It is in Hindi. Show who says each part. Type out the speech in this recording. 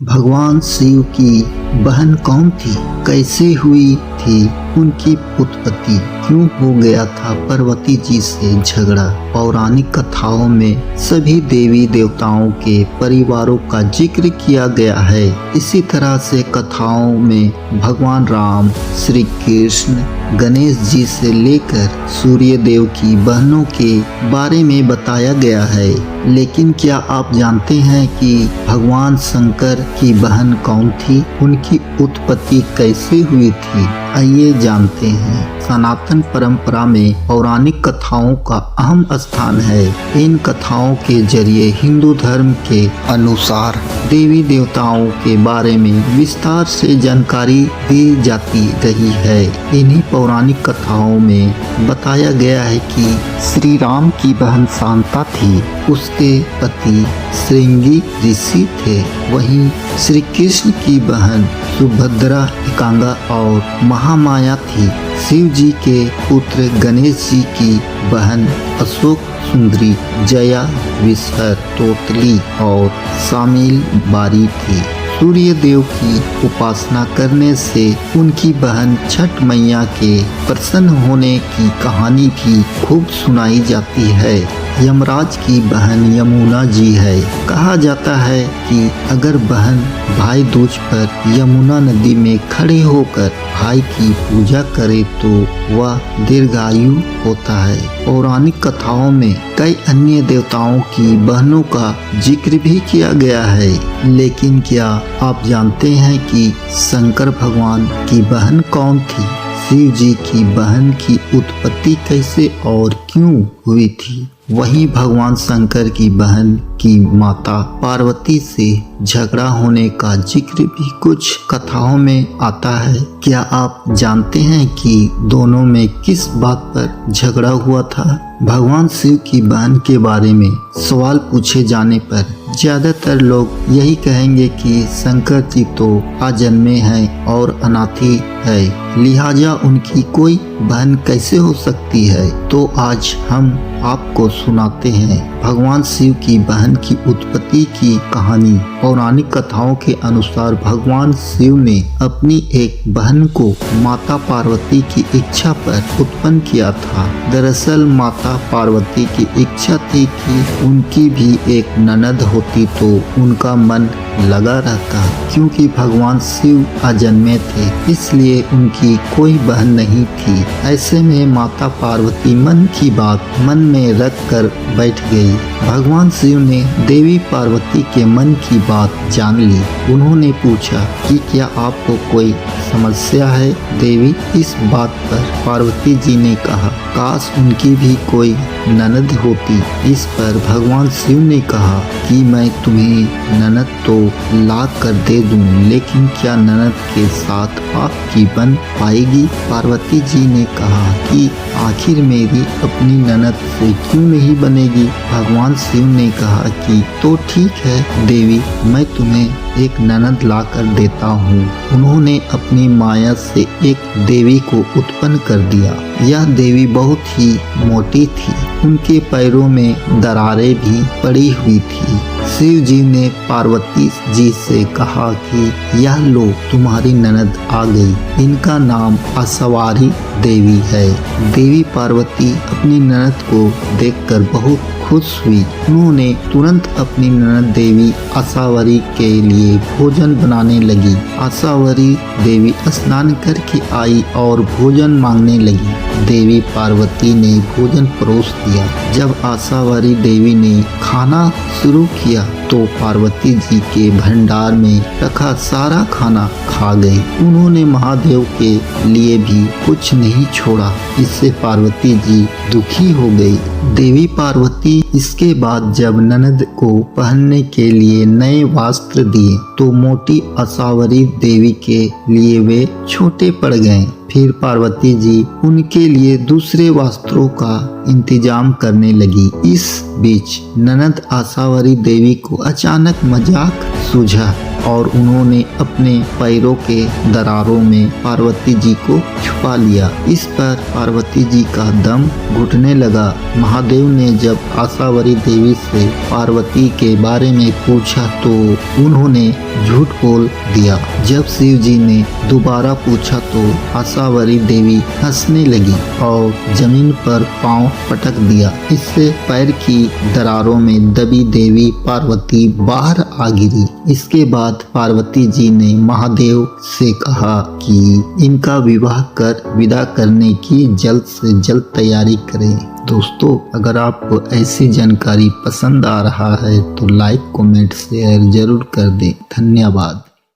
Speaker 1: भगवान शिव की बहन कौन थी, कैसे हुई थी उनकी उत्पत्ति, क्यों हो गया था पार्वती जी से झगड़ा। पौराणिक कथाओं में सभी देवी देवताओं के परिवारों का जिक्र किया गया है। इसी तरह से कथाओं में भगवान राम, श्री कृष्ण, गणेश जी से लेकर सूर्य देव की बहनों के बारे में बताया गया है। लेकिन क्या आप जानते हैं कि भगवान शंकर की बहन कौन थी, उनकी उत्पत्ति कैसे हुई थी? आइए जानते हैं। सनातन परंपरा में पौराणिक कथाओं का अहम स्थान है। इन कथाओं के जरिए हिंदू धर्म के अनुसार देवी देवताओं के बारे में विस्तार से जानकारी दी जाती रही है। इन्हीं पौराणिक कथाओं में बताया गया है कि श्री राम की बहन शांता थी, उसके पति श्रृंगी ऋषि थे। वहीं श्री कृष्ण की बहन सुभद्रा एकांगा और महामाया थी। शिव जी के पुत्र गणेश जी की बहन अशोक सुंदरी, जया, विषहर, तोतली और शामिल बारी थी। सूर्य देव की उपासना करने से उनकी बहन छठ मैया के प्रसन्न होने की कहानी भी खूब सुनाई जाती है। यमराज की बहन यमुना जी है। कहा जाता है कि अगर बहन भाई दूज पर यमुना नदी में खड़े होकर भाई की पूजा करे तो वह दीर्घायु होता है। पौराणिक कथाओं में कई अन्य देवताओं की बहनों का जिक्र भी किया गया है। लेकिन क्या आप जानते हैं कि शंकर भगवान की बहन कौन थी? शिव जी की बहन की उत्पत्ति कैसे और क्यों हुई थी? वहीं भगवान शंकर की बहन की माता पार्वती से झगड़ा होने का जिक्र भी कुछ कथाओं में आता है। क्या आप जानते हैं कि दोनों में किस बात पर झगड़ा हुआ था? भगवान शिव की बहन के बारे में सवाल पूछे जाने पर ज्यादातर लोग यही कहेंगे कि शंकर जी तो अजन्मे हैं और अनाथी है, लिहाजा उनकी कोई बहन कैसे हो सकती है। तो आज हम आपको सुनाते हैं भगवान शिव की बहन की उत्पत्ति की कहानी। पौराणिक कथाओं के अनुसार भगवान शिव ने अपनी एक बहन को माता पार्वती की इच्छा पर उत्पन्न किया था। दरअसल माता पार्वती की इच्छा थी कि उनकी भी एक ननद होती तो उनका मन लगा रहता। क्योंकि भगवान शिव अजन्मे थे, इसलिए उनकी कोई बहन नहीं थी। ऐसे में माता पार्वती मन की बात मन में रख कर बैठ गई। भगवान शिव ने देवी पार्वती के मन की बात जान ली। उन्होंने पूछा कि क्या आपको कोई समस्या है देवी? इस बात पर पार्वती जी ने कहा काश उनकी भी कोई ननद होती। इस पर भगवान शिव ने कहा कि मैं तुम्हें ननद तो ला कर दे दूं, लेकिन क्या ननद के साथ आपकी बन पाएगी? पार्वती जी ने कहा कि आखिर मेरी अपनी ननद से क्यों नहीं बनेगी? भगवान शिव ने कहा कि तो ठीक है देवी, मैं तुम्हें एक ननद ला कर देता हूँ। उन्होंने अपनी माया से एक देवी को उत्पन्न कर दिया। यह देवी बहुत ही मोटी थी, उनके पैरों में दरारें भी पड़ी हुई थी। शिव जी ने पार्वती जी से कहा कि यह लो तुम्हारी ननद आ गई। इनका नाम आशावारी देवी है। देवी पार्वती अपनी ननद को देखकर बहुत खुश हुई। उन्होंने तुरंत अपनी ननद देवी आशावरी के लिए भोजन बनाने लगी। आशावरी देवी स्नान करके आई और भोजन मांगने लगी। देवी पार्वती ने भोजन परोस दिया। जब आशावरी देवी ने खाना शुरू किया तो पार्वती जी के भंडार में रखा सारा खाना खा गई। उन्होंने महादेव के लिए भी कुछ नहीं छोड़ा। इससे पार्वती जी दुखी हो गई। देवी पार्वती इसके बाद जब ननद को पहनने के लिए नए वस्त्र दिए तो मोटी आशावरी देवी के लिए वे छोटे पड़ गए। फिर पार्वती जी उनके लिए दूसरे वस्त्रों का इंतजाम करने लगी। इस बीच ननद आशावरी देवी को अचानक मजाक सूझा और उन्होंने अपने पैरों के दरारों में पार्वती जी को छुपा लिया। इस पर पार्वती जी का दम घुटने लगा। महादेव ने जब आशावरी देवी से पार्वती के बारे में पूछा तो उन्होंने झूठ बोल दिया। जब शिव जी ने दोबारा पूछा तो आशावरी देवी हंसने लगी और जमीन पर पांव पटक दिया। इससे पैर की दरारों में दबी देवी पार्वती बाहर आ गिरी। इसके बाद पार्वती जी ने महादेव से कहा कि इनका विवाह कर विदा करने की जल्द से जल्द तैयारी करें। दोस्तों, अगर आपको ऐसी जानकारी पसंद आ रहा है तो लाइक, कमेंट, शेयर जरूर कर दें। धन्यवाद।